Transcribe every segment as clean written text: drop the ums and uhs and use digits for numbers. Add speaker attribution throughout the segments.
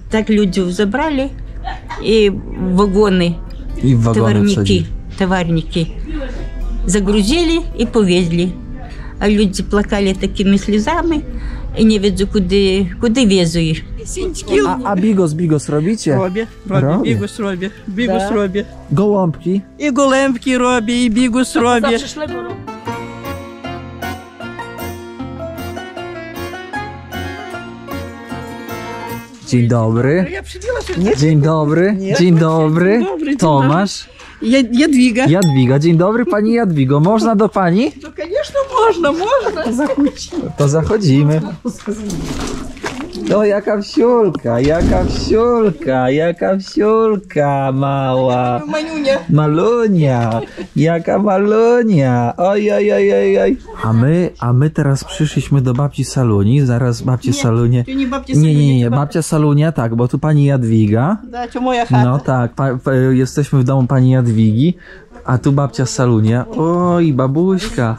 Speaker 1: так люди забрали, и в вагоны, товарники загрузили и повезли. А люди плакали такими слезами i nie wiedzą, kudy wiedzą ich.
Speaker 2: A bigos robicie?
Speaker 3: Robię, bigos robię, robię.
Speaker 2: Gołąbki?
Speaker 3: I gołębki robię, i bigos robię.
Speaker 2: Dzień dobry. Dzień dobry. Dzień dobry. Tomasz.
Speaker 3: Jadwiga.
Speaker 2: Jadwiga. Dzień dobry, pani Jadwigo. Można do pani?
Speaker 3: No, конечно, można.
Speaker 2: To zachodzimy. O, jaka wsiulka mała. Malunia. Jaka malunia. Oj. A my teraz przyszliśmy do babci Saluni. Zaraz babci Salunie. Nie. Babcia Salunia, tak, bo tu pani Jadwiga.
Speaker 3: To moja chata.
Speaker 2: No tak, jesteśmy w domu pani Jadwigi. A tu babcia Salunia. Oj, babuśka.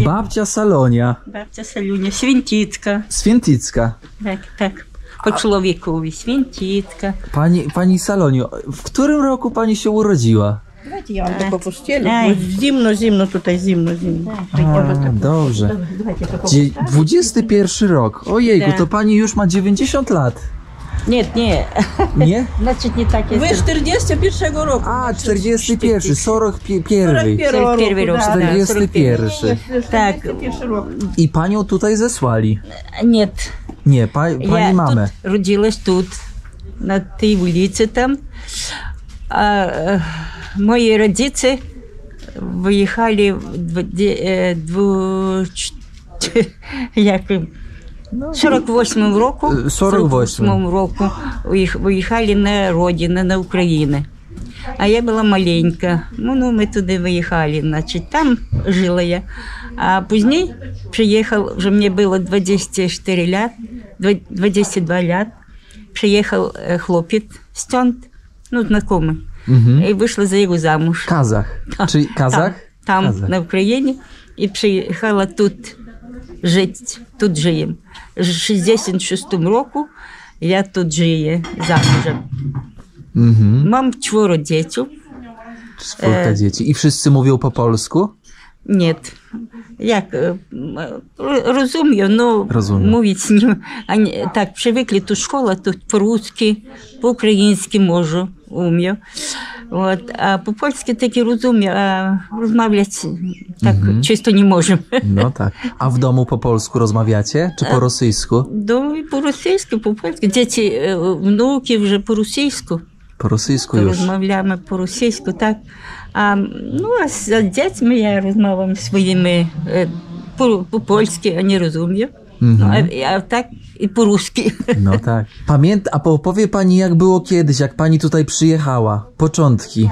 Speaker 2: Babcia Salonia.
Speaker 1: Babcia Salunia, Święticka.
Speaker 2: Święticka.
Speaker 1: Tak. Po człowiekowi, Święticka.
Speaker 2: Pani Salonio, w którym roku pani się urodziła?
Speaker 3: Давайте я вам по пустелю. Zimno tutaj, zimno.
Speaker 2: Dobrze. 21 rok. Ojejku, to pani już ma 90 lat.
Speaker 1: Nie.
Speaker 2: Nie?
Speaker 1: Znaczy nie tak jest.
Speaker 3: Wy 41 roku.
Speaker 2: A, 41, 41. 41.
Speaker 1: Tak.
Speaker 2: I panią tutaj zesłali?
Speaker 1: Nie.
Speaker 2: Nie, pani mamę.
Speaker 1: Родилась тут, на tej ulicy tam. A moi rodzice wyjechali w 48 roku. 48 roku wyjechali na родину, на Україну. А я была маленькая. Ну, мы туда выехали, значит, там жила я. А позднее приехал, уже мне было 24 лет, 22 лет, приехал хлопец, стюард, ну, знакомый, и вышла за его замуж.
Speaker 2: Казах? Czy Kazach?
Speaker 1: Там,
Speaker 2: Казах.
Speaker 1: на Украине, и приехала тут жить, тут живем. В 66 roku я тут żyję замужем. Mam 4 dzieci.
Speaker 2: 4 dzieci. I wszyscy mówią po polsku?
Speaker 1: Nie. Jak? Rozumiem, no mówić z nim. Tak, przywykli tu szkoła, to po-ruski, po-ukraiński może umiem. A po-polsku takie rozumiem, a rozmawiać tak czysto nie możemy.
Speaker 2: No tak. A w domu po polsku rozmawiacie? Czy po rosyjsku?
Speaker 1: No i po rosyjsku, po polsku. Dzieci, wnuki już po rosyjsku.
Speaker 2: Po rosyjsku już.
Speaker 1: Rozmawiamy po rosyjsku, tak. A z dziećmi ja rozmawiam swoimi po polsku, a nie rozumiem. A tak i po ruski.
Speaker 2: No tak. A opowie pani, jak było kiedyś, jak pani tutaj przyjechała? Początki.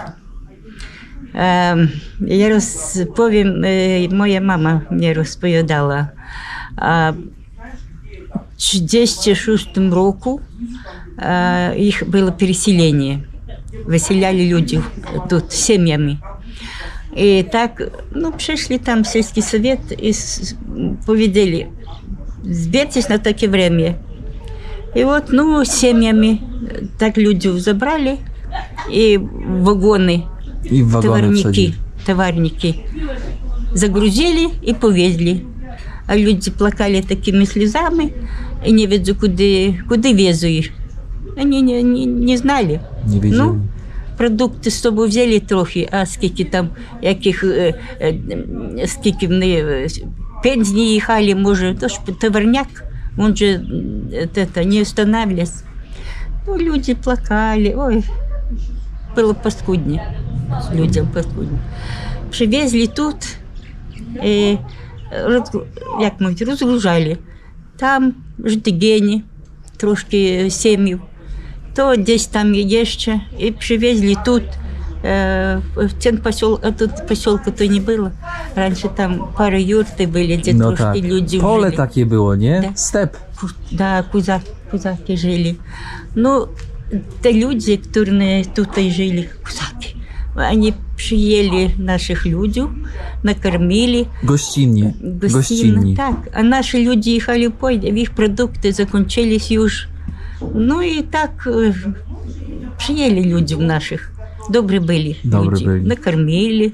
Speaker 1: Ja rozpowiem, moja mama mnie rozpowiadała. W 1936 roku ich było переселение. Wyселяли ludzi тут семьями. I tak, przyszli tam сельский совет и powiedzieli, zbierzcie na takie время. I семьями так люди забрали, и вагоны, товарники загрузили и повезли. А люди плакали такими слезами и не wiedzą, kudy wiedzą ich. Они не знали.
Speaker 2: Nie wiedzieli.
Speaker 1: Продукти з собою взяли трохи, а скільки там, скільки вони пензні їхали, може, то ж товарняк, він же не останавливался. Люди плакали, ой, было паскудно, людям паскудно. Привезли тут, як мовить, розгружали. Там ждегені, трошки сім'їв. То десь там еще, и привезли тут, в ten поселок, а тут поселка-то не было. Раньше там пара юрты были, где трошки люди
Speaker 2: Pole
Speaker 1: жили.
Speaker 2: takie było, nie?
Speaker 1: Да.
Speaker 2: Step.
Speaker 1: Да, кузаки жили. Ну, те люди, которые тут жили, кузаки, они приели наших людей, накормили.
Speaker 2: Gościnnie.
Speaker 1: Так. А наши люди ехали в поезд, их продукты закончились уже. No i tak przyjęli ludzi naszych. Dobrzy byli ludzie, nakarmili.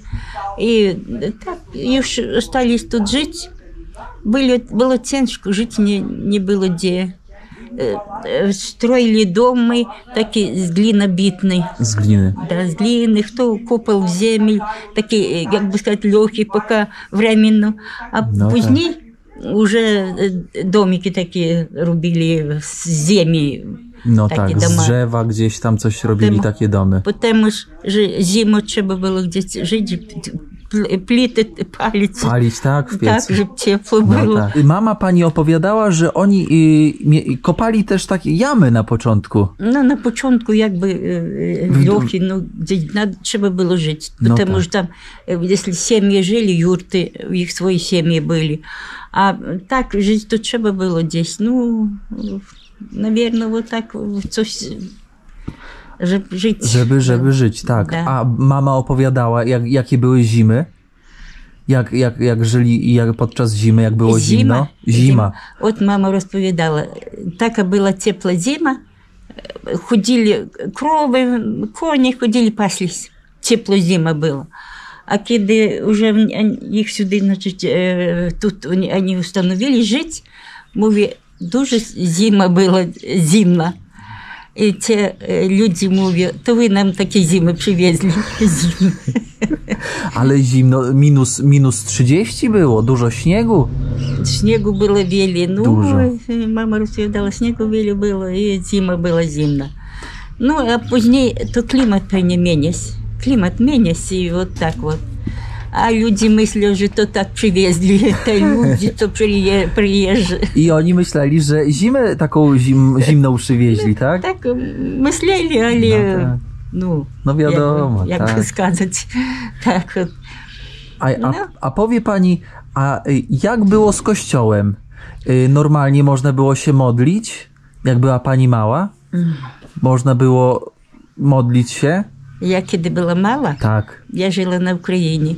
Speaker 1: I tak już остались тут жить. Было ciężko, żyć nie było gdzie. Строили доmy takie z gliny bitnej.
Speaker 2: Z gliny.
Speaker 1: Да, z gliny. Kto kopał w ziemię, takie, jakby сказать, легкие, пока временно. A później już domiki takie robili z ziemi.
Speaker 2: No tak, z drzewa gdzieś tam coś robili, takie domy.
Speaker 1: Potem już, że zimą trzeba było gdzieś żyć, plity palić.
Speaker 2: Palić, tak, w piecu.
Speaker 1: Tak, żeby ciepło było.
Speaker 2: Tak. Mama pani opowiadała, że oni kopali też takie jamy na początku.
Speaker 1: No na początku jakby легкие, no gdzieś trzeba było żyć. Потому что tam, jeśli семьи żyli, jurty, ich swoje семьи byli. A tak żyć to trzeba było gdzieś, no... Наверное, вот так coś, żeby żyć.
Speaker 2: Żeby żyć, tak. Da. A mama opowiadała, jakie były zimy? Jak żyli podczas zimy, jak było zimno? Zima.
Speaker 1: Вот mama rozpowiadała. Taka była ciepła zima. Chodzili krowy, konie, chodzili, paslись. Ciepła zima była. A kiedy już ich сюда, значит, тут они установили żyć, mówię, дуже зима була, зимна. І ці люди mówią, to wy nam takie zimy przywieźli.
Speaker 2: Ale zimno, minus 30 było, dużo śniegu.
Speaker 1: Śniegu było wiele, no
Speaker 2: dużo.
Speaker 1: Mama rozpowiadała, śniegu wiele było i zima była zimna. No a później to klimat zmieniłся. Klimat zmieniłся i вот так вот. A ludzie myślą, że to tak przywieźli, te ludzie, co przyjeżdżają.
Speaker 2: I oni myśleli, że zimę taką zimną przywieźli, tak?
Speaker 1: Tak myśleli, ale
Speaker 2: no wiadomo,
Speaker 1: jak сказать, tak.
Speaker 2: A powie pani, a jak było z kościołem? Normalnie można było się modlić, jak była pani mała? Można było modlić się?
Speaker 1: Ja kiedy była mała?
Speaker 2: Tak.
Speaker 1: Ja żyła na Ukrainie.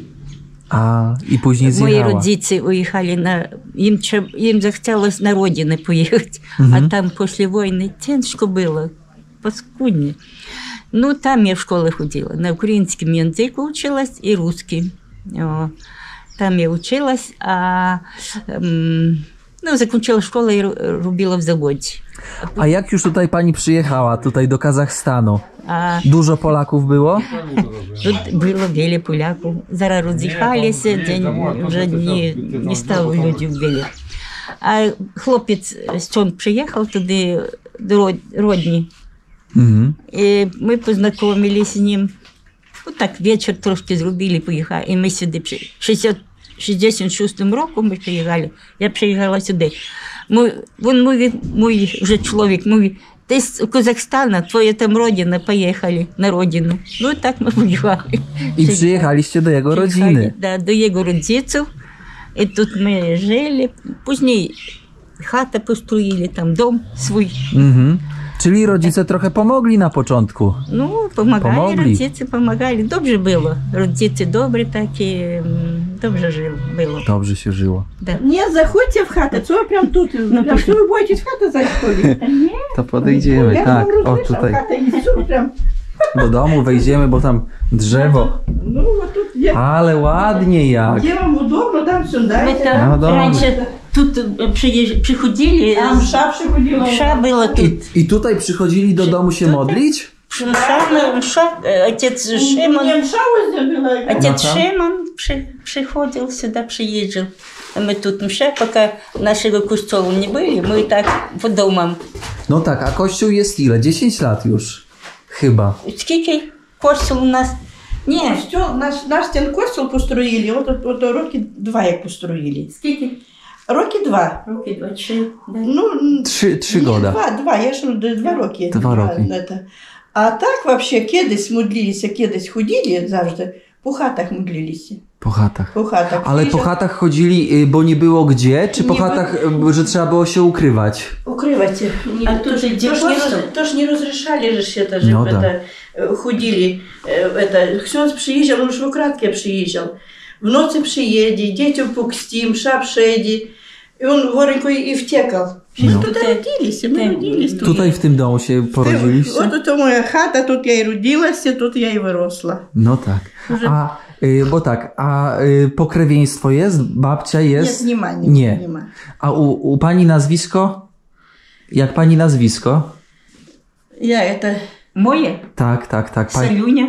Speaker 2: A, i później zjechała.
Speaker 1: Moi rodzice ujechali im захотелось na rodzinę pojechać, a tam после wojny ciężko było, paskudnie. No tam ja w szkole chodziła, na ukraińskim języku uczyłaś i ruskim. Tam ja uczyłaś, a zakończyła szkołę i robiła w zawodzie.
Speaker 2: A jak już tutaj pani przyjechała, tutaj do Kazachstanu? Dużo Polaków było?
Speaker 1: Było wiele Polaków. Zaraz rozjechali się, że nie stało ludzi wiele. A chłopiec, stąd przyjechał туди родні. І ми познайомилися з ним. Так, вечір трошки зробили, поїхали. І ми сюди, в 66-му року ми приїхали. Я приїхала сюди. Він мовить, мій вже чоловік, мовить, ти з Казахстана, твоя там родина, поїхали на родину. Ну, так ми поїхали.
Speaker 2: I przyjechaliście do jego rodziny.
Speaker 1: Да, до його rodziców. I тут ми жили. Później chatę postроили, tam dom swój.
Speaker 2: Czyli rodzice trochę pomogli na początku.
Speaker 1: No, pomagали, rodzice pomagali. Dobrze było. Rodzice dobre takie, dobrze było.
Speaker 2: Dobrze się żyło.
Speaker 1: Да.
Speaker 3: Nie, zachodźcie w chatę, co prям тут? Прям що ви боїтесь в хату зайти?
Speaker 2: To podejdziemy, tak. O, tutaj. Do domu wejdziemy, bo tam drzewo. Ale ładnie jak.
Speaker 3: Gdzie wam udobno, tam сюди.
Speaker 1: Раніше тут przychodzili.
Speaker 3: Tam msza przychodziła.
Speaker 1: Msza była тут.
Speaker 2: I tutaj przychodzili do domu się modlić?
Speaker 1: Msza, ojciec Szymon.
Speaker 3: Nie msza była.
Speaker 1: Ojciec Szymon przychodził сюда, przyjeżdżał. My тут msza, пока naszego kościoła nie byli, my tak po domam.
Speaker 2: No tak, a kościół jest ile? 10 lat już. Chyba.
Speaker 1: Скільки kościół u nas? Nie.
Speaker 3: Наш ten kościół построили, от роки 2 як построили.
Speaker 1: Скільки?
Speaker 3: Роки 2.
Speaker 1: Роки 2, 3.
Speaker 3: Ну,
Speaker 2: 3 года.
Speaker 3: 2, я ж 2 роки.
Speaker 2: 2 роки.
Speaker 3: А так вообще кидись модлилися, кидись ходили завжди, по хатах модлилися.
Speaker 2: Po chatach.
Speaker 3: Po chatach.
Speaker 2: Ale po chatach chodzili, bo nie było gdzie, czy po chatach, że trzeba było się ukrywać?
Speaker 3: Ukrywać się.
Speaker 1: A
Speaker 3: to ж не разрешали же это, żeby ходили. Ksiądz przyjeżdżał, on już w ukradkę przyjeżdżał. W nocy przyjedzie, dzieciom pokstím, msza przyjdzie. I on горенько i wciekał. My tutaj rodziliśmy,
Speaker 2: Tutaj w tym domu się porodziliście?
Speaker 3: To moja chata, тут я и родилась, тут я и выросла.
Speaker 2: No tak. A pokrewieństwo jest? Babcia jest?
Speaker 3: Nie ma. Nie ma.
Speaker 2: A u pani nazwisko? Jak pani nazwisko?
Speaker 1: Moje?
Speaker 2: Tak.
Speaker 1: Салюня.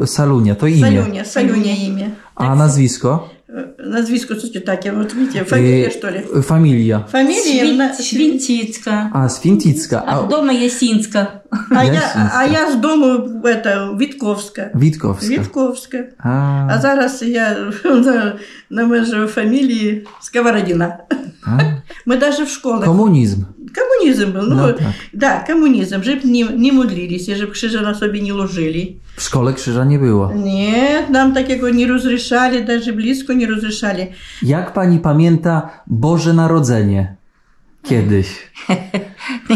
Speaker 2: Salunia, to imię.
Speaker 3: Salunia imię.
Speaker 2: A nazwisko?
Speaker 3: Nazwisko, co ci takie? Вот видите, фамилия, что ли?
Speaker 2: Familia.
Speaker 3: Фамилия
Speaker 1: Свинтицка.
Speaker 2: A, Свинтицka.
Speaker 1: А дома Ясинска.
Speaker 3: А я з дому Вітковська. Вітковська. А зараз я на межі фамілії Сковородина. Мы даже в школах.
Speaker 2: Комунizm.
Speaker 3: Коммунизм был. Ну, так. Да, коммунизм. Żeby nie modlili się, żeby krzyża na sobie nie lożyli.
Speaker 2: W szkole krzyża nie było.
Speaker 3: Nie, nam takiego nie rozrzeszali, даже blisko nie rozrzeszali.
Speaker 2: Jak pani pamięta Boże Narodzenie? Kiedyś.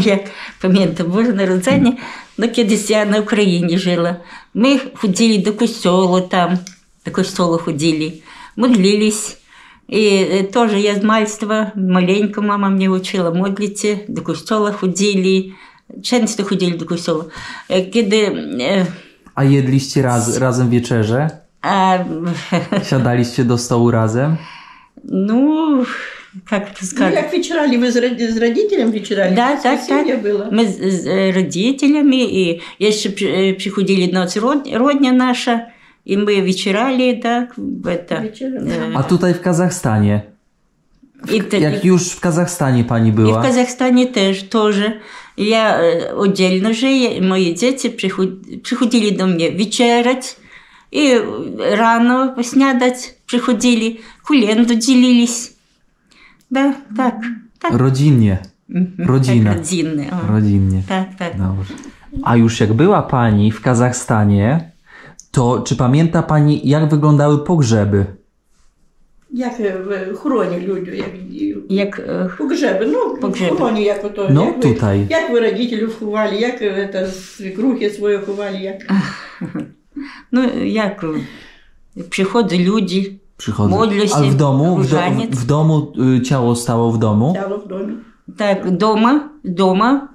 Speaker 1: Jak pamiętam Boże Narodzenie, no kiedyś ja na Ukrainie żyła. My chodzili do kościoła tam, do kościoła chodzili, modlились. И тоже я с мальства, маленько мама мне учила modlić, do kościoła chodzili, często chodzili do kościoła.
Speaker 2: A jedliście razem wieczerze? Siadaliście do stołu razem?
Speaker 1: Ну, как это сказать?
Speaker 3: Ну, как вечерали, вы с родителями вечерали?
Speaker 1: Да, так. Мы с родителями, и еще приходили ночь родня наша, и мы вечерали, так,
Speaker 2: A tutaj w Kazachstanie? Jak już w Kazachstanie pani była?
Speaker 1: I w Kazachstanie też. Ja oddzielnie żyję, moje dzieci przychodzili do mnie wieczerać i rano śniadać przychodzili, kulendu dzieliliś. Да, tak.
Speaker 2: Rodzinnie. Rodzina.
Speaker 1: Tak, rodzinnie.
Speaker 2: Rodzinnie.
Speaker 1: Tak.
Speaker 2: Dobrze. A już jak była pani w Kazachstanie, to czy pamięta pani, jak wyglądały pogrzeby?
Speaker 3: Jak w chronie ludzie,
Speaker 1: jak
Speaker 3: pogrzeby, w chronie, jak to.
Speaker 2: No tutaj.
Speaker 3: Jak wy rodziców chowali, jak свекрухи swoje chowali, jak.
Speaker 1: No jak przychodzą ludzie, modlą się.
Speaker 2: A w domu ciało stało w domu?
Speaker 3: Ciało w domu.
Speaker 1: Tak, doma,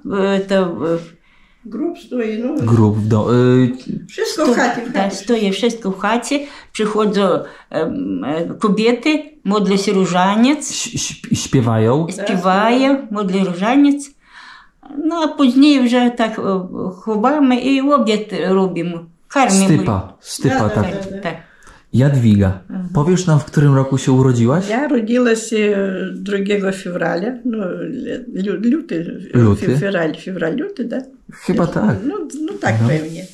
Speaker 1: to
Speaker 3: grób stoi, no.
Speaker 2: Grób w domu.
Speaker 3: Wszystko w chacie.
Speaker 1: Tak, stoi wszystko w chacie, przychodzą kobiety, modlą się różaniec.
Speaker 2: Śpiewają?
Speaker 1: Śpiewają, modlą różaniec. No a później już tak chowamy i obiad robimy. Karmimy.
Speaker 2: Stypa,
Speaker 1: tak.
Speaker 2: Jadwiga, powiesz nam, w którym roku się urodziłaś?
Speaker 3: Ja urodziłaś 2 fevraля, luty, да?
Speaker 2: Chyba tak.
Speaker 3: No tak pewnie.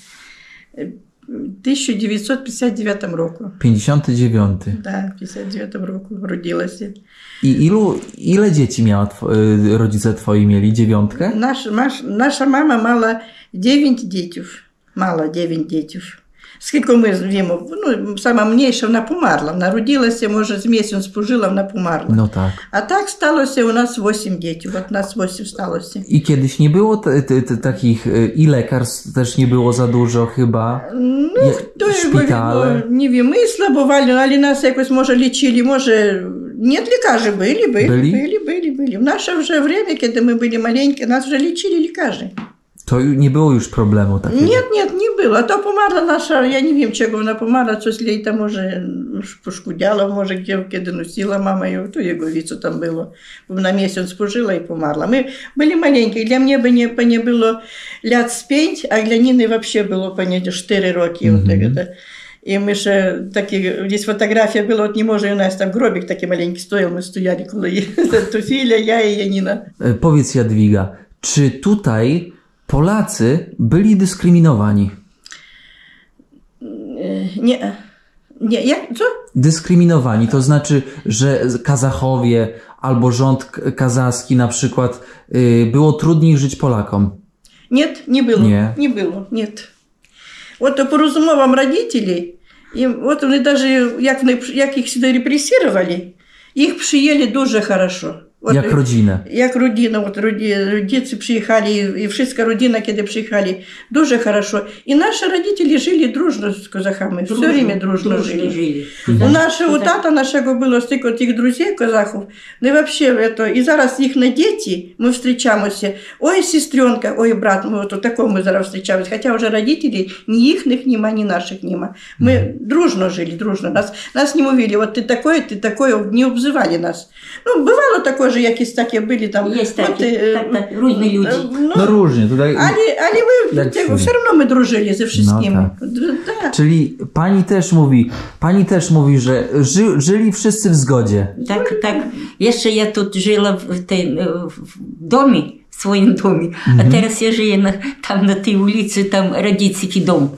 Speaker 3: W 1959 roku.
Speaker 2: 59.
Speaker 3: Tak, w 59 roku urodziłaś się.
Speaker 2: I ile dzieci miała rodzice twoi mieli? 9?
Speaker 3: Nasza mama miała 9 dzieciów. Mała 9 dzieciów. Скільки ми wiemy, сама mniejsza, ona pomarła. Narodziła się, może z miesiąc pożyła, ona pomarła.
Speaker 2: No tak.
Speaker 3: A tak stało się u nas 8 dzieci. Od nas 8 stało się.
Speaker 2: I kiedyś nie było takich, i lekarstw też nie było za dużo chyba?
Speaker 3: No, to
Speaker 2: szpitale?
Speaker 3: Nie wiem, my słabowali, ale nas jakoś może leczyli, może... Nie, lekarze byli. W nasze вже время, kiedy my byli maleńkie, nas вже leczyli lekarze.
Speaker 2: To nie było już problemu takiego?
Speaker 3: Nie było. A to pomarła nasza, ja nie wiem czego ona pomarła, coś jej tam może poszkodziła, może kiedy nosiła mama ją, to jego wie, co tam było. Bo na miesiąc pożyła i pomarła. My byli maleńkie, dla mnie by nie było lat z 5, a dla Niny вообще było 4 roki. I my ще такі, десь фотографія була, от не може, у нас там гробик такий маленький стояв, ми стояли, коли to Filia, ja i Janina.
Speaker 2: Powiedz Jadwiga, czy tutaj Polacy byli dyskryminowani?
Speaker 3: Nie, jak, co?
Speaker 2: Dyskryminowani, to znaczy, że Kazachowie albo rząd kazachski na przykład było trudniej żyć Polakom?
Speaker 3: Nie było. Вот по разумовам родителей, вот они даже, як их сюда репрессировали, их приняли дуже хорошо.
Speaker 2: Jak rodzinę.
Speaker 3: Jak rodzина, от родители приехали, и wszystka rodzina, kiedy przyjechali, дуже хорошо. И наши родители жили дружно с казахами, все время дружно жили. У нашего тата нашего было столько этих друзей казахов, ну и вообще это, и зараз их на дети мы встречаемся, ой, сестренка, ой, брат, мы вот такого мы зараз встречаемся, хотя уже родителей ни ихних нема, ни наших нема. Мы дружно жили, дружно. Нас не mówili, вот ты такой, не обзывали нас. Ну, бывало такое же, якісь такі були там.
Speaker 1: Є такі, різні люди.
Speaker 2: No różnie. Tutaj...
Speaker 3: Ale my все равно my drużyli ze wszystkimi.
Speaker 2: No tak. Da. Czyli pani też mówi, że żyli wszyscy w zgodzie.
Speaker 1: Tak, tak. Jeszcze ja tu żyła w domie, w swoim domie, a teraz ja żyję tam na tej ulicy, tam rodzicki dom.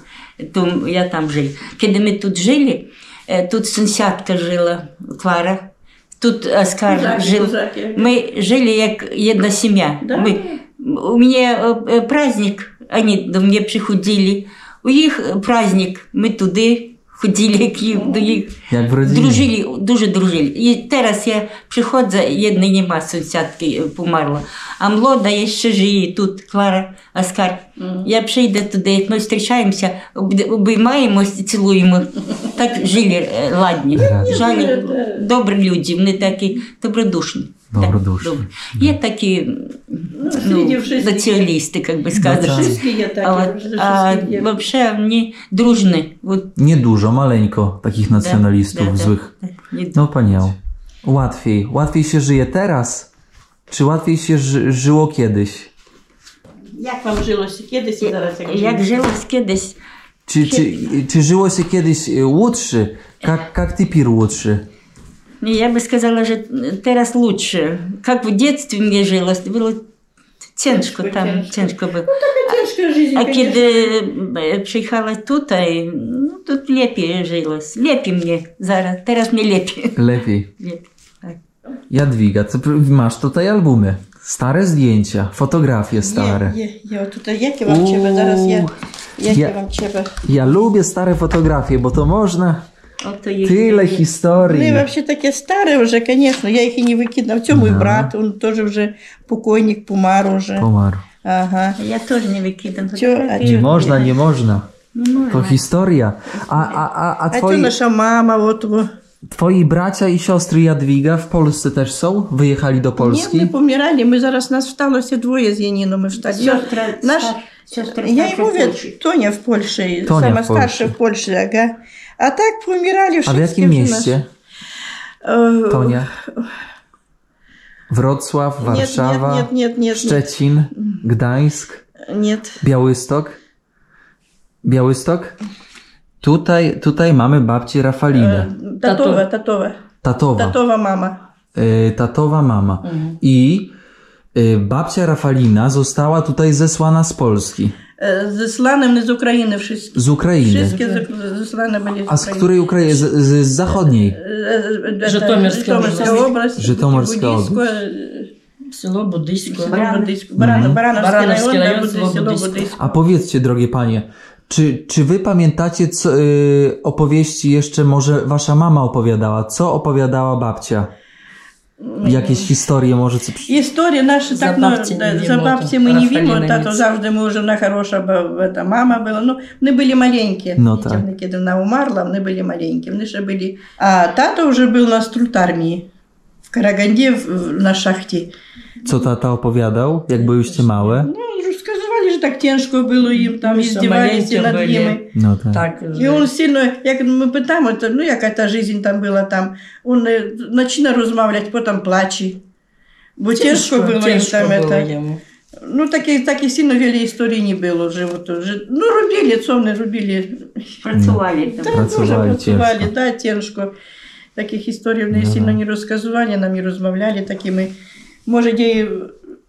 Speaker 1: Ja tam żyję. Kiedy my tu żyli, тут sąsiadka żyła, Klara. Тут Оскар жил. Мы жили как одна семья. Да? У меня праздник, они до меня приходили. У них праздник, мы туди ходили, до них.
Speaker 2: Як в родині.
Speaker 1: Дружили, дуже дружили. І зараз я приходжу, єдної нема, сусідки померла. А молода ще живе тут, Клара, Оскар. Я прийду туди, ми зустрічаємося, обіймаємося, цілуємо. Так жили ладні. Жали, добрі люди, вони такі добродушні.
Speaker 2: Добродушні.
Speaker 1: Є такі націоналісти, як би сказати. А взагалі вони дружні.
Speaker 2: Nie dużo, maleńko takich nacjonalistów złych. No panią, łatwiej się żyje teraz, czy łatwiej się żyło kiedyś?
Speaker 3: Jak wam żyło się kiedyś i zaraz
Speaker 1: jak żyło się kiedyś?
Speaker 2: Czy żyło się kiedyś łódźszy? Jak теперь лучше?
Speaker 1: Я бы сказала, что teraz лучше. Как в детстве мне жилось, было ciężko tam, ciężko było.
Speaker 3: No taka ciężka życie.
Speaker 1: A kiedy przyjechała tutaj, no to lepiej żyło. Lepiej mnie zaraz, teraz mnie lepiej.
Speaker 2: Lepiej.
Speaker 1: Tak.
Speaker 2: Jadwiga, masz tutaj albumy, stare zdjęcia, fotografie stare.
Speaker 3: Ja tutaj, jakie wam ciebie zaraz, jakie wam ciebie.
Speaker 2: Ja lubię stare fotografie, bo to można... Tyle historii.
Speaker 3: Ну и вообще такие старые уже, конечно, я их и не выкидывала. Все, мой брат, он тоже уже покойник, помер уже.
Speaker 2: Помер.
Speaker 3: Ага.
Speaker 1: Я тоже не выкидывала.
Speaker 2: Nie można. Nie można. To historia. A
Speaker 3: to nasza mama, вот.
Speaker 2: Twoi bracia i siostry Jadwiga w Polsce też są? Wyjechali do Polski?
Speaker 3: Nie, my pomierali. My zaraz nas wstалося двое z Janiną. My wstali. Я и mówię, Tonia w Polsce. Sama starsza w Polsce, ага. A tak pomierali wszystkie.
Speaker 2: A w jakim mieście? Tonia? Wrocław, Warszawa,
Speaker 3: nie.
Speaker 2: Szczecin, Gdańsk,
Speaker 3: nie.
Speaker 2: Białystok? Tutaj mamy babcię Rafalinę.
Speaker 3: Tatowa mama.
Speaker 2: Tatowa mama. I babcia Rafalina została tutaj zesłana z Polski.
Speaker 3: Zesłane nie z Ukrainy wszystkie.
Speaker 2: Z Ukrainy.
Speaker 3: Wszystkie zesłane byli z Ukrainy.
Speaker 2: A z której Ukrainy? Z zachodniej?
Speaker 3: Żytomierska oblast.
Speaker 2: Żytomierska oblast.
Speaker 3: Село Будисько. Барановський район, село Будисько.
Speaker 2: A powiedzcie, drogie panie, czy wy pamiętacie opowieści jeszcze może wasza mama opowiadała? Co opowiadała babcia? Jakieś historie może?
Speaker 3: Історія наша так, за бабці ми не вімо, тато завжди може вона хороша, та мама була, ну, вони були маленькі.
Speaker 2: Ну, так.
Speaker 3: Коли вона умерла, вони були маленькі, вони ще були. А тато вже був на Струтармії, в Караганді, на шахті.
Speaker 2: Co tata opowiadał, jak byłyście małe?
Speaker 3: Ну, сказали, що так тяжко було їм, там издевалися над ними.
Speaker 2: No tak.
Speaker 3: І він сильно, як ми питаємо, ну, яка та життя там була там, він починає розмовляти, потім плаче. Бо тяжко було їм там. Ну, такі сильно вели історії не було вже. Ну, робили, це вони робили.
Speaker 1: Працювали там.
Speaker 3: Так, дуже працювали, да, тяжко. Таких історій вони сильно не розказували, нам не розмовляли такими. Może gdzie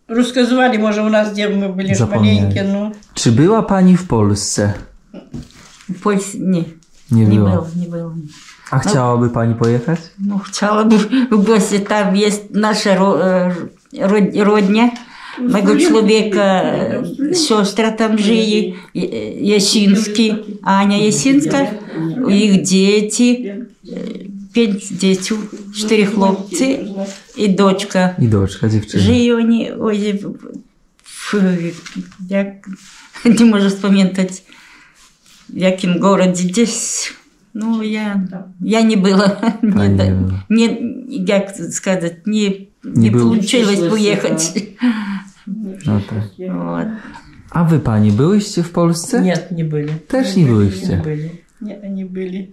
Speaker 3: rozkazywali, może u nas, gdzie my byli maleńkie, no.
Speaker 2: Czy była pani w Polsce?
Speaker 1: W Polsce nie.
Speaker 2: Nie
Speaker 1: było.
Speaker 2: A chciałaby pani pojechać?
Speaker 1: No, chciałaby, bo tam jest nasza rodnia. Mego człowieka, siostra tam żyje, Jasiński, Ania Jasińska, ich dzieci, 5 dzieci. 4 хлопці і дочка.
Speaker 2: I doczka, dziewczyna.
Speaker 1: Żyją oni, oj, jak, nie możesz pamiętać, w jakim гороdzie, gdzieś, no ja nie była, nie, jak сказать, nie получилось pojechać.
Speaker 2: No tak.
Speaker 1: Вот.
Speaker 2: A wy, pani, byłyście w Polsce?
Speaker 4: Нет, не были.
Speaker 2: Też nie byłyście.
Speaker 4: Не были.
Speaker 3: Nie, nie byli.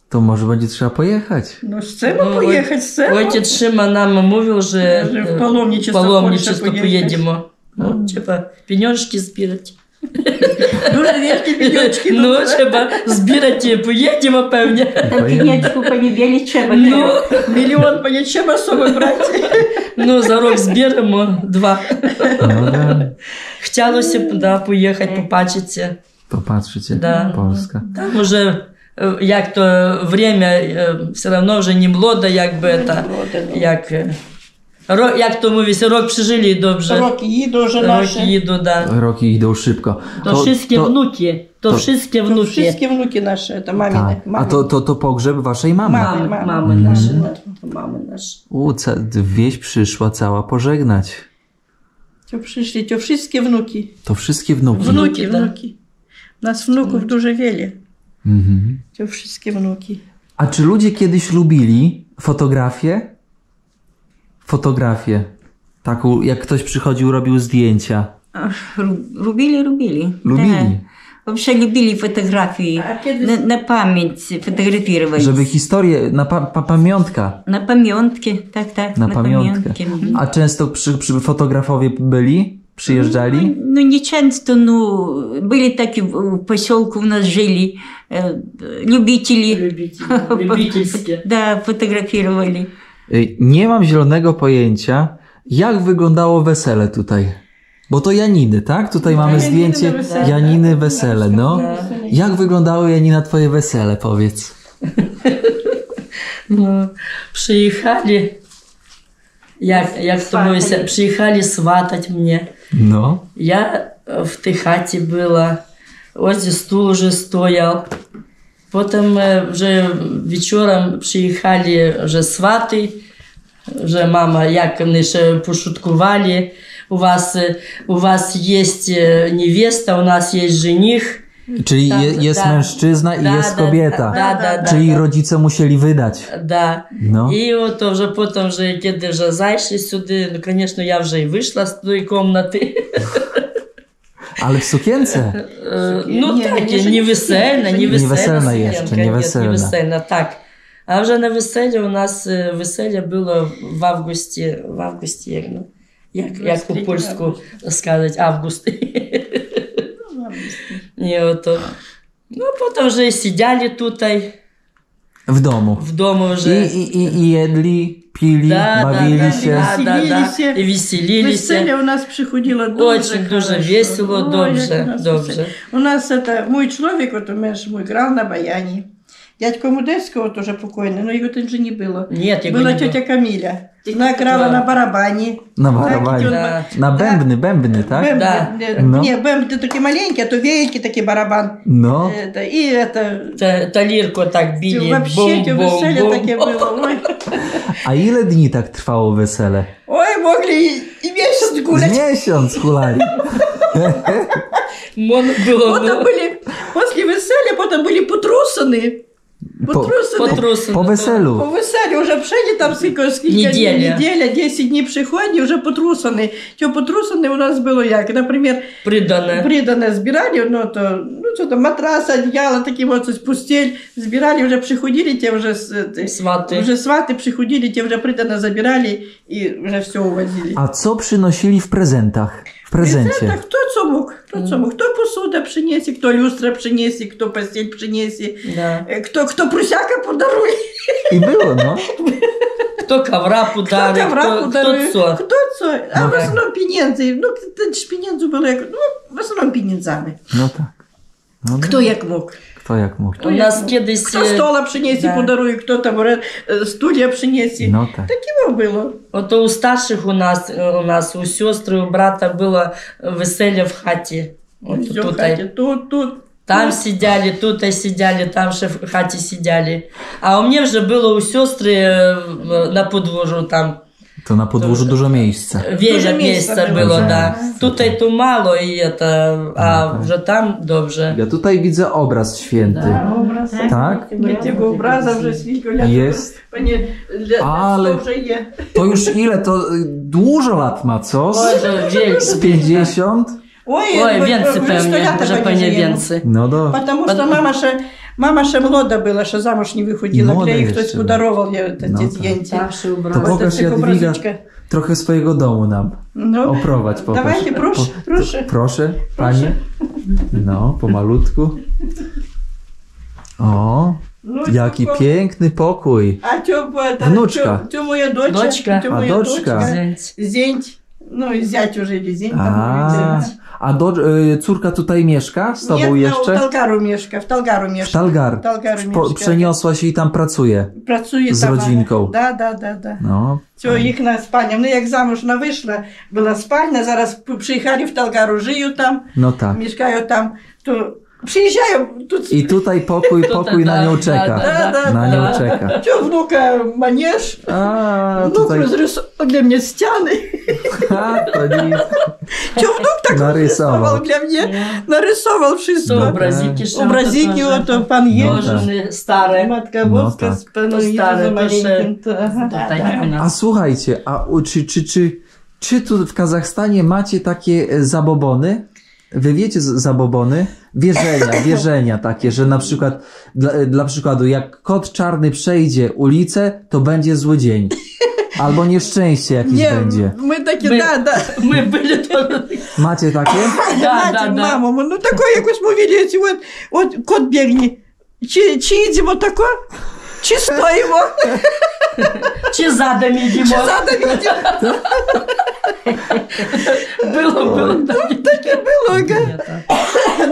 Speaker 2: To może będzie trzeba pojechać.
Speaker 3: No chcemy pojechać, chcemy.
Speaker 4: Ojciec Шима нам mówił, że
Speaker 3: w pаломничество
Speaker 4: поїдемо. Ну, trzeba pieniążki zbierać.
Speaker 3: Дуже wielkie pieniążki.
Speaker 4: Ну, trzeba zbierać i pojedziemy pewnie.
Speaker 1: Tam pieniążku po niewiele trzeba.
Speaker 4: Ну,
Speaker 3: Мільйон не trzeba sobie brać.
Speaker 4: ну, за рік зберемо 2.
Speaker 2: No tak.
Speaker 4: Chciałoся да, поїхати, побачити.
Speaker 2: Popatrzycie,
Speaker 4: Da.
Speaker 2: Polska.
Speaker 4: Там уже як то время все равно вже не млода, якби это, як то mówić, rok przeżyli i dobrze.
Speaker 3: Роки їду вже
Speaker 4: Roki
Speaker 3: наші.
Speaker 4: idą, da.
Speaker 2: Roki idą szybko.
Speaker 4: To wszystkie wnuki. To wszystkie wnuki.
Speaker 3: Всі внуки наші, це мамини.
Speaker 2: Tak. A to pogrzeb waszej mamy.
Speaker 4: Mamy nasze, to mamy nasze.
Speaker 2: Wieś przyszła cała pożegnać.
Speaker 3: To przyszli, to wszystkie wnuki.
Speaker 2: To wszystkie wnuki.
Speaker 3: Wnuki,
Speaker 4: da.
Speaker 3: wnuki. Nas wnuków dużo wiele.
Speaker 2: Mhm.
Speaker 3: To wszystkie wnuki.
Speaker 2: A czy ludzie kiedyś lubili fotografię? Fotografię. Taką, jak ktoś przychodził, robił zdjęcia.
Speaker 1: Любили.
Speaker 2: Любили?
Speaker 1: Да. Вообще любили фотографии. На память фотографировать.
Speaker 2: Żeby historię, na pamiątka.
Speaker 1: На пам'ятки, так,
Speaker 2: Na pamiątkę. A często przy fotografowie byli? Przyjeżdżali?
Speaker 1: Ну, не часто, но были так и в поселку у нас жили любители.
Speaker 4: Любительські.
Speaker 1: Да, фотографировали.
Speaker 2: Nie mam zielonego pojęcia, jak wyglądało wesele tutaj. Bo to Janiny, tak? Tutaj mamy zdjęcie Janiny wesele, no. Jak wyglądało, Janina, twoje wesele, powiedz.
Speaker 4: No, przyjechali, jak to mówić, przyjechali swatać mnie.
Speaker 2: No.
Speaker 4: Я в tej хаті була, ось стул вже стояв. Потім вже вечором приїхали вже свати, вже мама, як вони ще пошуткували. У вас є невеста, у нас є жених.
Speaker 2: Czyli jest mężczyzna i jest kobieta. Czyli rodzice musieli wydać.
Speaker 4: Да.
Speaker 2: No.
Speaker 4: І от вже потім, вже, коли вже зайшли сюди, ну, звісно, я вже і вийшла з тої кімнати.
Speaker 2: Ale w sukience?
Speaker 4: Ну так, не весельна
Speaker 2: jeszcze, nie weselna.
Speaker 4: Так. А вже на веселі у нас веселя було в августі, як по-польську сказати, август. І ото. Ну, потім вже сиділи тут.
Speaker 2: W domu.
Speaker 4: В дому вже.
Speaker 2: I jedli, pili, bawili się.
Speaker 4: І веселилися.
Speaker 3: Веселя у нас приходило
Speaker 4: Дуже весело, добре.
Speaker 3: У нас это, мой чоловік, от мой грав на баяні. Дядько Мудецького тоже покойный, но его там же не было.
Speaker 4: Нет, его
Speaker 3: была
Speaker 4: не
Speaker 3: тетя
Speaker 4: было.
Speaker 3: Камиля. Она играла на барабане.
Speaker 2: Na barabanie.
Speaker 4: Да.
Speaker 2: Na bębny, tak?
Speaker 3: Бэмб,
Speaker 4: Да.
Speaker 2: No.
Speaker 3: Не, бэмб такие маленькие, а то великий такой барабан.
Speaker 2: No.
Speaker 3: И это...
Speaker 4: Та лірку так били.
Speaker 3: Вообще, те веселье таке было. Ой.
Speaker 2: A ile dni tak trwało wesele?
Speaker 3: Ой, могли и месяц гулять.
Speaker 2: Miesiąc hulali.
Speaker 3: Потом были, после веселя, потом были потрусаны.
Speaker 4: Потрусаны.
Speaker 2: Po weselu.
Speaker 3: По веселю уже пшені там скільки неделя, 10 днів приходять, вже потрусані. Що потрусані у нас було як? Наприклад, придане збирали, що там матрас, одеяло, такі вот постель, збирали, вже приходили, ті вже свати приходили, ті вже придане забирали і вже все увозили.
Speaker 2: A co przynosili w prezentach? W prezencie.
Speaker 3: Хто co mógł? Хто посуда принесе, хто люстра принесе, хто постель принесе, хто прусяка подарує.
Speaker 2: I było, no.
Speaker 4: Хто ковра подарить,
Speaker 3: хто co. А в основному пінензи. Ну, ж пінензу було як, в основному пінензами.
Speaker 2: No tak. No,
Speaker 3: Хто як мог.
Speaker 2: Kto jak mógł.
Speaker 4: У нас кидись...
Speaker 3: Хто стола принесе, подарує, хто там стулья принесе.
Speaker 2: No tak.
Speaker 3: Таким було.
Speaker 4: Ото у старших у нас, у сестри, у брата було веселля в хаті. От тут. Там сидели, тут сидели, там ще в хаті сидели. А у mnie вже було у сестри на подвórzu tam.
Speaker 2: To na podwórzu dużo miejsca.
Speaker 4: Wiele miejsca było, da. Tutaj tu mało i a że tam dobrze.
Speaker 2: Ja tutaj widzę obraz święty.
Speaker 3: Obraz.
Speaker 2: Tak?
Speaker 3: Tego obraza вже скільки
Speaker 2: Jest. Ale to już ile? To dużo lat ma, co? Z 50?
Speaker 3: Ой,
Speaker 4: więcej pewnie, że pewnie więcej.
Speaker 2: No do.
Speaker 3: Потому что мама ще молода була, що замуж не виходила.
Speaker 2: Молода
Speaker 3: Для їх
Speaker 2: ще
Speaker 3: хтось
Speaker 2: була.
Speaker 3: подарував ці
Speaker 2: No tak.
Speaker 3: здjęcia.
Speaker 2: To pokaż, Jadwiga, trochę swojego domu nam.
Speaker 3: No.
Speaker 2: Oprowadź, pokaż.
Speaker 3: Dawajcie, proszę, proszę.
Speaker 2: Proszę, pani. No, pomalutku. O,
Speaker 3: No,
Speaker 2: jaki piękny pokój.
Speaker 3: А
Speaker 2: Внучка.
Speaker 3: Тю моя дочка.
Speaker 4: Дочка.
Speaker 3: Тю
Speaker 2: А
Speaker 3: моя
Speaker 2: дочка?
Speaker 3: Зять. Ну, і зять уже, или зять.
Speaker 2: A córka tutaj mieszka z tobą jeszcze?
Speaker 3: W Talgaru mieszka, w Talgaru mieszka.
Speaker 2: Talgar.
Speaker 3: W Talgaru mieszka.
Speaker 2: Przeniosła się i tam pracuje.
Speaker 3: Pracuje
Speaker 2: z
Speaker 3: tam.
Speaker 2: rodzinką.
Speaker 3: Да.
Speaker 2: No.
Speaker 3: Все, їхня спальня. Ну, як замуж не вийшла, була спальня, зараз приїхали в Талгару, żyją tam,
Speaker 2: No tak.
Speaker 3: mieszkają tam, to przyjeżdżają. Тут...
Speaker 2: I tutaj pokój na nią czeka. Na nią czeka.
Speaker 3: Що, внука, манеж?
Speaker 2: A,
Speaker 3: Внук
Speaker 2: tutaj...
Speaker 3: розрисував для мене стіни.
Speaker 2: Ha, to nic.
Speaker 3: Що внук так
Speaker 2: Нарисовал.
Speaker 3: для мене? Нарисував wszystko.
Speaker 4: Obraziki ще
Speaker 3: Obraziki, ото пан Єжин.
Speaker 4: Тоже старе.
Speaker 3: Matka
Speaker 2: No
Speaker 3: Boska
Speaker 2: tak.
Speaker 3: z panem
Speaker 4: stare,
Speaker 3: Jezusem
Speaker 4: to się-
Speaker 3: Maleńkim. To, aha.
Speaker 4: Tutaj u
Speaker 2: A
Speaker 4: nas.
Speaker 2: słuchajcie, czy tu w Kazachstanie macie takie zabobony? Wy wiecie zabobony? Wierzenia takie, że na przykład, dla przykładu, jak kot czarny przejdzie ulicę, to będzie zły dzień. Albo nieszczęście jakieś
Speaker 3: Ні,
Speaker 2: będzie.
Speaker 3: ми такі,
Speaker 4: Ми-
Speaker 3: да.
Speaker 4: Ми були то.
Speaker 2: Macie takie?
Speaker 3: Знаєте, мамо, ну тако якось ми виділи, от кот бігне. Чи йдемо тако, чи стоїмо,
Speaker 4: Чи задом йдемо.
Speaker 3: чи задом йдемо.
Speaker 4: Було.
Speaker 3: Таке було.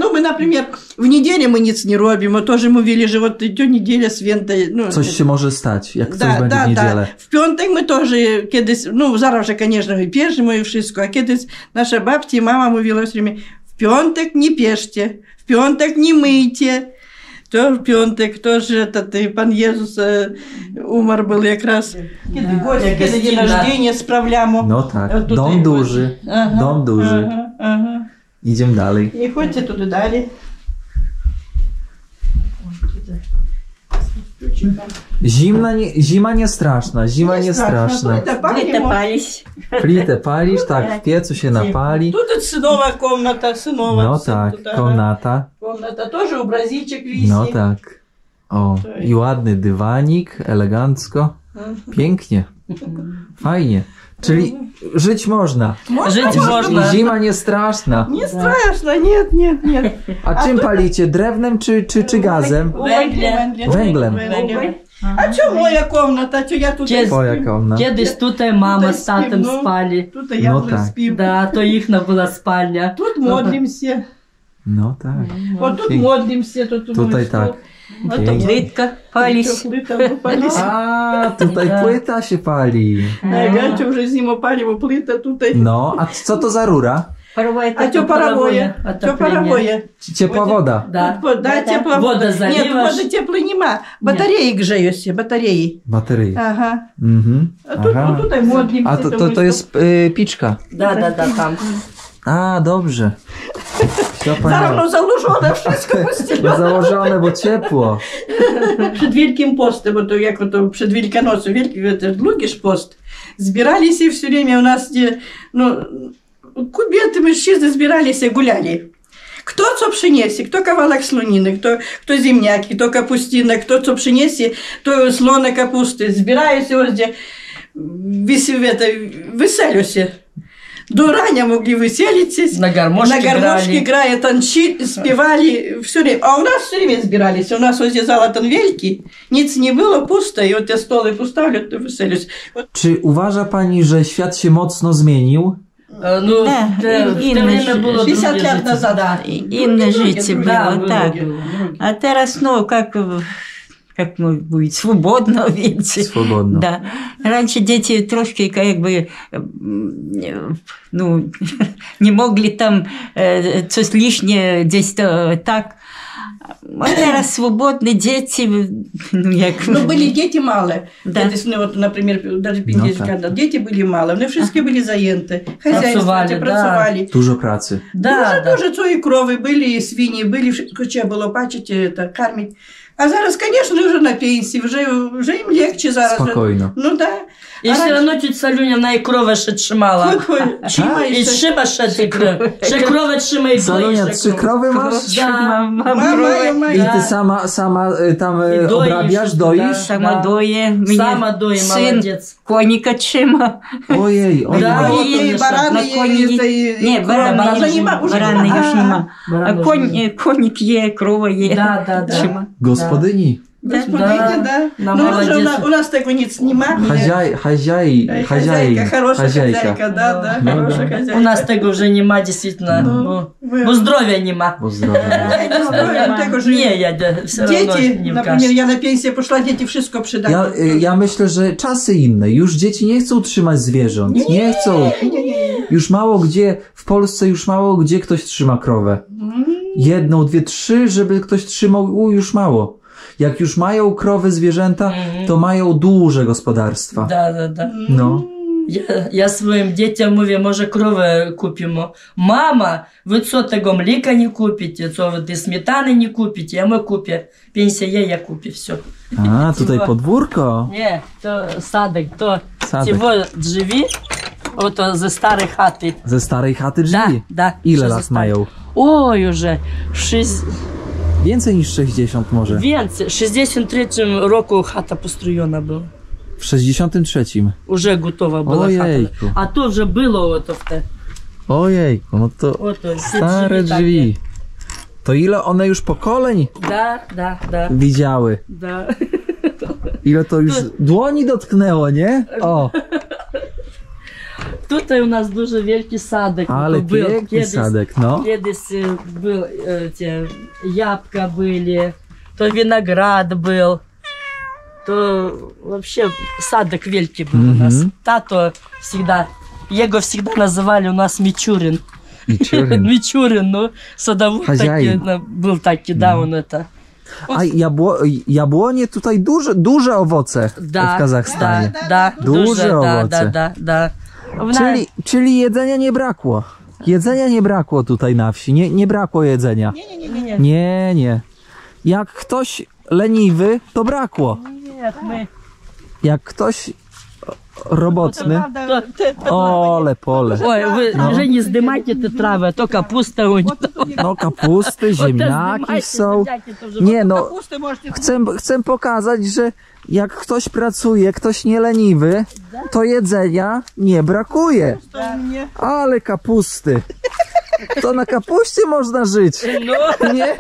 Speaker 3: Ну, ми, наприклад, в неділю ми ніц не робимо, теж ми вели, що от йде неділя свята. Ну,
Speaker 2: Coś się może stać, jak coś będzie w niedzielę.
Speaker 3: В п'яток ми теж кудись, ну, зараз вже, звісно, пішемо і wszystko, а кудись наша бабця і мама мовила все время, в п'яток не пеште, в п'яток не мийте. То в п'яток теж пан Єзус умер був якраз. Kiedy dzień рождения справлямо.
Speaker 2: No tak,
Speaker 3: Tutaj
Speaker 2: dom duży, dom duży.
Speaker 3: Ага.
Speaker 2: Idziemy dalej.
Speaker 3: І ходьте туди далі.
Speaker 2: Zima nie straszna, zima nie straszna.
Speaker 1: Витопались.
Speaker 2: Plitę palisz, tak, w piecu się napali.
Speaker 3: Тут синова комната, синова.
Speaker 2: No
Speaker 3: все
Speaker 2: tak,
Speaker 3: тут, ага.
Speaker 2: komnata.
Speaker 3: Komnata, też obrazичек wisi.
Speaker 2: No tak. O, i ładny dywanik, elegancko. Pięknie. Fajnie. Czyli żyć można.
Speaker 4: Żyć
Speaker 2: I
Speaker 4: można.
Speaker 2: zima nie straszna.
Speaker 3: Не страшно, нет, нет, нет.
Speaker 2: A czym palicie? Drewnem czy gazem? Węglem.
Speaker 3: А чому моя комната? Чо я тут
Speaker 4: Честь.
Speaker 2: Twoja komnata.
Speaker 4: Кудись тут мама з татом
Speaker 3: ну.
Speaker 4: спали.
Speaker 3: Тут я
Speaker 2: Ну
Speaker 3: вже
Speaker 2: так.
Speaker 3: спів.
Speaker 4: Да, то їхня була спальня.
Speaker 3: Тут молимся.
Speaker 2: No tak.
Speaker 3: От тут
Speaker 2: Pięknie.
Speaker 3: молимся, тут
Speaker 2: Tutaj tak.
Speaker 1: Ото
Speaker 2: Pięknie.
Speaker 1: плитка пались.
Speaker 2: A, tutaj płyta się pali.
Speaker 3: Ага, що вже зиму паліво плита тут.
Speaker 2: No, a co to za rura?
Speaker 1: Паровая
Speaker 3: А що паровое? Що паровое?
Speaker 2: Ciepła woda.
Speaker 4: Да.
Speaker 3: Да, тепла
Speaker 4: Вода
Speaker 3: Нет,
Speaker 4: заливаешь.
Speaker 3: води теплої нема. Батареї гріються, батареї.
Speaker 2: Baterii.
Speaker 3: Ага.
Speaker 2: Mhm.
Speaker 3: А тут,
Speaker 2: Aha.
Speaker 3: тут молимся.
Speaker 2: A to jest piczka.
Speaker 4: Да, там.
Speaker 2: A, dobrze.
Speaker 3: Заравно
Speaker 2: Wspaniale.
Speaker 3: залужone wszystko постійно.
Speaker 2: Założone, bo ciepło.
Speaker 3: Przed Wielkim Postem, bo to jak to przed Wielkanocą, это długi post, збирались все время у нас, где, ну, кубеты, мужчины збирались и гуляли. Кто что принесе, кто кавалок слонины, кто земняки, кто капустина, кто что принесе, то слона капусты. Збираюся ось де, веселюся. До рання могли веселиться.
Speaker 4: На гармошке
Speaker 3: играя, танчили, спевали, все время. А у нас все время збирались. У нас возле зала там великий, nic не было, пусто. И вот я столы поставлю, то веселюсь. Вот.
Speaker 2: Czy uważa pani, że świat się mocno zmienił?
Speaker 4: Ну,
Speaker 1: Да,
Speaker 4: в те
Speaker 1: инне
Speaker 4: время
Speaker 1: ж-
Speaker 4: было
Speaker 3: 60
Speaker 4: другие
Speaker 3: лет
Speaker 4: жители.
Speaker 3: назад.
Speaker 4: Да.
Speaker 1: Инне життя
Speaker 3: Друге,
Speaker 1: було,
Speaker 4: було,
Speaker 1: так.
Speaker 4: було.
Speaker 1: А зараз, ну, як как будет, свободно, видите.
Speaker 2: Свободно.
Speaker 1: Да. Раньше дети трошки как бы, ну, не могли там что-то лишнее здесь так. А зараз свободные дети, ну, як...
Speaker 3: Ну, были дети мало.
Speaker 1: Да.
Speaker 3: Ну, вот, например, даже 50 когда дети были мало, вони всі були зайняті. Хазяйствували, працювали.
Speaker 2: Dużo pracy.
Speaker 3: Да, дуже то і крови були, і свині були, хоча було, бачите, кормити. А зараз, конечно, вже на пенсії, вже їм легче зараз.
Speaker 2: Спокійно.
Speaker 3: Ну, да.
Speaker 4: І все одно тють Салюня і крова ще trzymała. І trzyma ще крова trzyma i
Speaker 2: Salunia, 3 krowy masz?
Speaker 4: Да.
Speaker 3: Мама,
Speaker 2: I ty sama tam obrabiasz, doisz?
Speaker 1: Сама
Speaker 4: Да.
Speaker 1: доє.
Speaker 4: Сама доє,
Speaker 1: Сын
Speaker 4: молодець.
Speaker 1: коника чима.
Speaker 2: Ojej, ojej.
Speaker 4: Да.
Speaker 3: Вот і барани є,
Speaker 1: Ні, барани już нема. А
Speaker 4: Барани
Speaker 1: коник є, крова є.
Speaker 4: Да.
Speaker 1: Чима.
Speaker 2: Gospodyni.
Speaker 3: Господиня, да.
Speaker 4: Да,
Speaker 3: Ну,
Speaker 4: молодець.
Speaker 3: вже у нас такого ніц нема.
Speaker 2: Хазяйка,
Speaker 3: Хороша
Speaker 2: хазяйка.
Speaker 3: хазяйка, да,
Speaker 2: Ну,
Speaker 3: хороша
Speaker 2: да.
Speaker 3: хазяйка.
Speaker 4: У нас tego вже нема, дійсно. Бо здоров'я нема.
Speaker 2: Pozdrawiam.
Speaker 4: Ні, я все одно
Speaker 3: Дети,
Speaker 4: не
Speaker 3: например,
Speaker 4: вкажу.
Speaker 3: я на пенсję poszła, dzieci wszystko przydają.
Speaker 2: Ja myślę, że czasy inne. Już dzieci nie chcą trzymać zwierząt. Nie chcą. Już mało gdzie, w Polsce już mało gdzie ktoś trzyma krowę. 1, 2, 3, żeby ktoś trzymał, już mało. Jak już mają krowy, zwierzęta, to mają duże gospodarstwa.
Speaker 4: Да.
Speaker 2: No.
Speaker 4: Я своїм дітям mówię, може крови купимо. Мама, ви що, того мліка не купите, що ви сметани не купите, а ми купимо. Пенсія є, я куплю, все.
Speaker 2: A, tutaj podwórko.
Speaker 4: Ні, то садик, то
Speaker 2: Sadek.
Speaker 4: цього drzwi, ото ze starej chaty.
Speaker 2: Ze starej chaty drzwi.
Speaker 4: Da.
Speaker 2: Ile
Speaker 4: Що
Speaker 2: lat
Speaker 4: ze starej?
Speaker 2: mają?
Speaker 4: Ой, уже,
Speaker 2: Więcej niż 60 może.
Speaker 4: Więcej. W 63 roku chata postrojona była.
Speaker 2: W 63.
Speaker 4: Уже готова була
Speaker 2: Ojejku.
Speaker 4: хата. А то вже було ото в те.
Speaker 2: Ojejku, no to
Speaker 4: Ото, всі
Speaker 2: stare
Speaker 4: такі.
Speaker 2: drzwi. To ile one już pokoleń
Speaker 4: Да.
Speaker 2: widziały?
Speaker 4: Да.
Speaker 2: Ile to już dłoni dotknęło, nie? O,
Speaker 4: Тут у нас дуже великий садик.
Speaker 2: ale
Speaker 4: То був.
Speaker 2: piękny
Speaker 4: Кедись-
Speaker 2: sadek, no.
Speaker 4: Кедись был, те, ябка были, то виноград был, то вообще садок великий был у нас. Тато всегда, его всегда называли у нас Мичурин.
Speaker 2: Мичурин.
Speaker 4: Мичурин, ну, садовод
Speaker 2: Хозяин.
Speaker 4: таки, был таки, да, он это.
Speaker 2: A jabłonie tutaj duże owoce
Speaker 4: Да,
Speaker 2: w Kazachstanie.
Speaker 4: да,
Speaker 2: Duże
Speaker 4: дуже,
Speaker 2: owoce.
Speaker 4: да. Вона-
Speaker 2: Czyli jedzenia nie brakło. Jedzenia nie brakło tutaj na wsi. Nie brakło jedzenia. Nie. Jak ktoś leniwy, to brakło.
Speaker 4: Нет, мы...
Speaker 2: Jak ktoś robotny,
Speaker 4: То-
Speaker 2: ole pole.
Speaker 4: Ой, вы уже не сдымайте эту травы, а то капуста у них.
Speaker 2: No kapusty, ziemniaki są. Nie no, chcę pokazać, że jak ktoś pracuje, ktoś nie leniwy, to jedzenia nie brakuje. Ale kapusty. To na kapuście można żyć. Nie?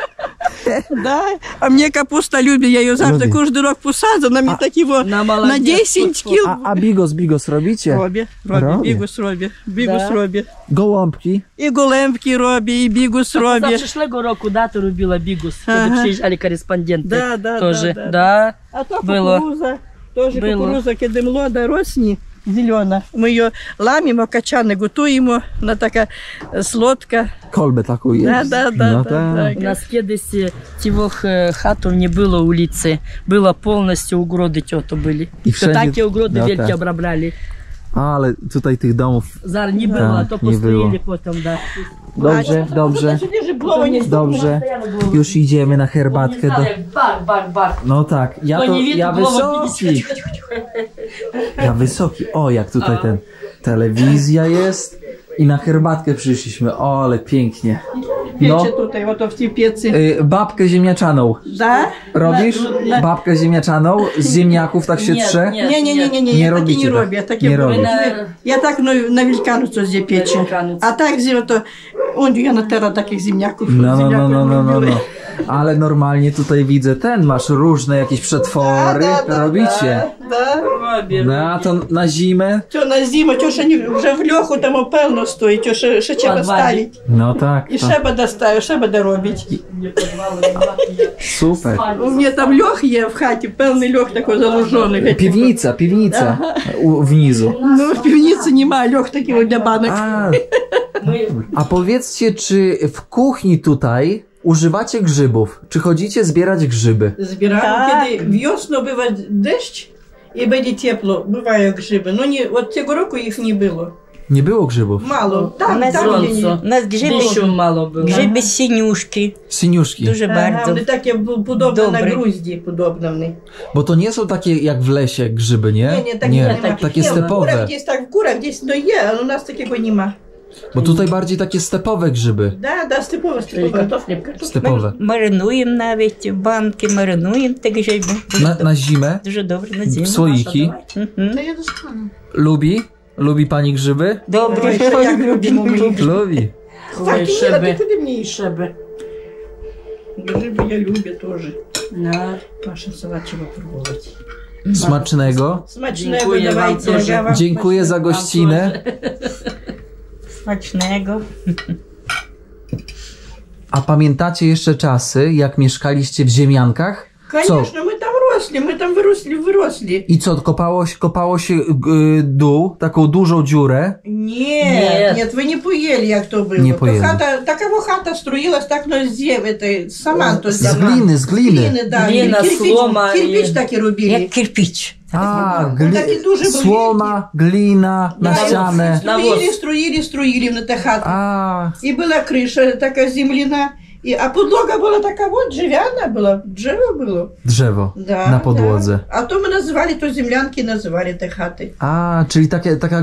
Speaker 3: Да, а мне капуста любит, я ее завжди
Speaker 2: Lubię.
Speaker 3: кожен рок посаджу, на мне такі во,
Speaker 4: На
Speaker 3: на
Speaker 4: молодець.
Speaker 3: 10 кіл.
Speaker 2: A bigos robicie?
Speaker 3: Робі, бігус
Speaker 4: Да.
Speaker 3: робі.
Speaker 2: Gołąbki?
Speaker 3: І голембки робі, і бігус
Speaker 4: За
Speaker 3: робі.
Speaker 4: прошлого року, да, ты рубила бигус, когда приезжали корреспонденты.
Speaker 3: Да,
Speaker 4: Тоже,
Speaker 3: да.
Speaker 4: да.
Speaker 3: А то
Speaker 4: Було.
Speaker 3: кукуруза, теж
Speaker 4: Було.
Speaker 3: кукуруза, коли молода росні, зелена. Ми її ламимо, качани готуємо, вона така солодка.
Speaker 2: Kolbę taką jest.
Speaker 3: Да.
Speaker 2: No tak.
Speaker 4: У нас кедись тивох хатов не было улицы, было полностью угроды тёто были.
Speaker 2: И
Speaker 4: То
Speaker 2: wszędzie-
Speaker 4: такие угроды
Speaker 2: No
Speaker 4: велики
Speaker 2: tak.
Speaker 4: обрабляли.
Speaker 2: Ale tutaj tych domów.
Speaker 4: Зар не было, а то
Speaker 2: не
Speaker 4: построили
Speaker 2: было.
Speaker 4: потом, да.
Speaker 2: Dobrze. Dobrze. Już idziemy na herbatkę do...
Speaker 4: Бак.
Speaker 2: No tak, ja
Speaker 4: To
Speaker 2: to,
Speaker 4: nie widać,
Speaker 2: ja
Speaker 4: głowa
Speaker 2: wysoki. Ja wysoki. O, jak tutaj ten telewizja jest. I na herbatkę przyszliśmy. O, ale pięknie. No,
Speaker 3: Пече тут, ото в ті пеці.
Speaker 2: babkę ziemniaczaną.
Speaker 3: Да?
Speaker 2: Robisz? Babkę ziemniaczaną? Z ziemniaków tak się
Speaker 4: Ні,
Speaker 2: trze?
Speaker 4: ні.
Speaker 3: Ні, Я такі
Speaker 2: робите
Speaker 3: не
Speaker 2: так?
Speaker 3: роблю. Такі
Speaker 2: Не
Speaker 3: роблю.
Speaker 2: робите.
Speaker 3: Я так на вількану зі пече.
Speaker 4: Вількану.
Speaker 3: А так то он я натера таких земняків.
Speaker 2: No. Ale normalnie tutaj widzę masz różne jakieś przetwory. Robicie.
Speaker 3: Да.
Speaker 2: No, a to na zimę?
Speaker 3: Що на зиму, то ще вже в льоху там опевно стоїть, то ще треба
Speaker 4: Подвалі.
Speaker 3: ставити.
Speaker 2: No tak.
Speaker 3: І ще буде ставити, ще буде робити.
Speaker 2: Super.
Speaker 3: У мене там льох є в хаті, певний льох такий залужений.
Speaker 2: Piwnica wnizu.
Speaker 3: Ну, в півниці немає, льох такий для банок.
Speaker 2: A powiedzcie, czy w kuchni tutaj używacie grzybów? Czy chodzicie zbierać grzyby?
Speaker 3: Збираємо, коли весно буває дощ і буде тепло, бувають гриби. Ну, не, от цього року їх не було.
Speaker 2: Nie było grzybów.
Speaker 3: Мало.
Speaker 1: У
Speaker 3: Там,
Speaker 1: нас
Speaker 3: там є.
Speaker 1: у нас
Speaker 4: Дощу мало було.
Speaker 1: гриби синюшки,
Speaker 2: Siniuszki.
Speaker 1: дуже
Speaker 3: Ага,
Speaker 1: bardzo.
Speaker 3: вони такі подобні на
Speaker 1: Добре.
Speaker 3: грузді, подобні вони.
Speaker 2: Bo to nie są takie jak w lesie grzyby, nie?
Speaker 3: Ні, такі нема.
Speaker 2: takie
Speaker 3: Ні, в курах
Speaker 2: stepowe.
Speaker 3: десь так, в курах десь то є, а у нас такого нема.
Speaker 2: Bo tutaj bardziej takie stepowe grzyby.
Speaker 3: Да, степове, степове.
Speaker 4: Картофель.
Speaker 2: Stepowe.
Speaker 1: Маринуємо навіть банки, маринуємо так гриби.
Speaker 2: Na zimę?
Speaker 1: Дуже добре на зиму.
Speaker 2: Słoiki.
Speaker 1: Мгм.
Speaker 2: Lubi pani grzyby?
Speaker 1: Добре,
Speaker 3: Ой, що як любимо ми їх.
Speaker 2: Lubi.
Speaker 3: Так,
Speaker 4: Ой,
Speaker 3: ні,
Speaker 4: шеби.
Speaker 3: ти куди мені шеби? Гриби я люблю теж.
Speaker 4: На.
Speaker 3: Паша салат треба пробувати.
Speaker 2: Smacznego.
Speaker 3: Смачного
Speaker 4: Dziękuję wam
Speaker 3: давайте.
Speaker 4: тоже.
Speaker 3: я вам
Speaker 2: Dziękuję za gościnę.
Speaker 1: Смачного.
Speaker 2: A pamiętacie jeszcze czasy, jak mieszkaliście w ziemiankach?
Speaker 3: Конечно, ми там росли, ми там виросли.
Speaker 2: I co, kopało się dół, taką dużą dziurę?
Speaker 3: Нет, нет, ви не поїли, як то було.
Speaker 2: Не
Speaker 3: То
Speaker 2: поїли.
Speaker 3: хата, такова хата строїлась так, ну, з землі, сама то
Speaker 2: Z gliny, z gliny.
Speaker 3: Глини, да.
Speaker 4: Глина,
Speaker 3: Кирпич,
Speaker 4: слома
Speaker 3: кирпич
Speaker 4: і-
Speaker 3: так і робили.
Speaker 1: Як кирпич.
Speaker 2: A,
Speaker 3: Takie duże były
Speaker 2: słoma, glina na ścianę.
Speaker 3: Строїли на те хату.
Speaker 2: A,
Speaker 3: І була криша така земляна, а подлога була така от, дерев'яна була, дерево було.
Speaker 2: drzewo
Speaker 3: Да,
Speaker 2: na podłodze.
Speaker 3: Да. А то ми називали, то землянки називали те хати.
Speaker 2: A, czyli taka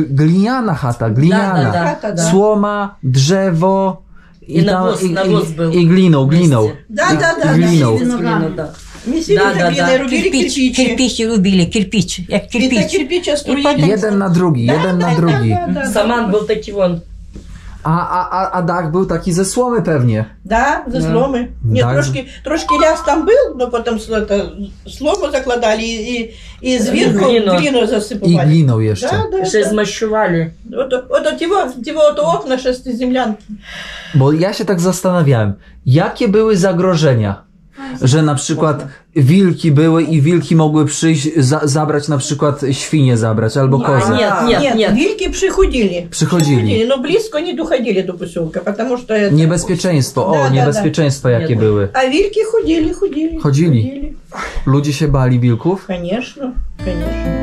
Speaker 2: gliniana chata, gliniana.
Speaker 4: Da.
Speaker 3: Хата, да.
Speaker 2: Słoma, drzewo
Speaker 4: I nawóz był.
Speaker 2: i gliną.
Speaker 3: Да, да, да.
Speaker 2: Глиnou.
Speaker 4: Глину, да.
Speaker 3: Ми сіли
Speaker 4: Да,
Speaker 3: на
Speaker 4: да,
Speaker 3: глини,
Speaker 4: да.
Speaker 3: робили
Speaker 1: Кирпич,
Speaker 3: кирпичі.
Speaker 1: кирпич робили, кирпич, як
Speaker 3: І та
Speaker 1: кирпич.
Speaker 3: кирпича строїли.
Speaker 2: Jeden na drugi, jeden na drugi.
Speaker 4: Саман був такий вон.
Speaker 2: A dach był taki ze słomy pewnie.
Speaker 3: Да, за сломи. Ні,
Speaker 2: Да.
Speaker 3: трошки ляс там був, но потім слому закладали і зверху
Speaker 4: Глину.
Speaker 3: глину
Speaker 2: I
Speaker 3: засипували.
Speaker 2: gliną jeszcze.
Speaker 3: Да, да,
Speaker 4: Ще
Speaker 3: да.
Speaker 4: змащували.
Speaker 3: От ті окна ще з ті землянки.
Speaker 2: Bo ja się tak zastanawiałem, jakie były zagrożenia? Że na przykład wilki były i wilki mogły przyjść, zabrać na przykład świnie zabrać albo kozy.
Speaker 4: Ні.
Speaker 3: Вільки приходили.
Speaker 2: Przychodzili.
Speaker 3: Но близко не доходили до поселка, потому что... это-
Speaker 2: Niebezpieczeństwo,
Speaker 3: Да, да,
Speaker 2: niebezpieczeństwa jakie
Speaker 4: Nie.
Speaker 2: były.
Speaker 3: А вільки ходили.
Speaker 2: Chodzili? Ludzie się bali wilków?
Speaker 3: Конечно, конечно.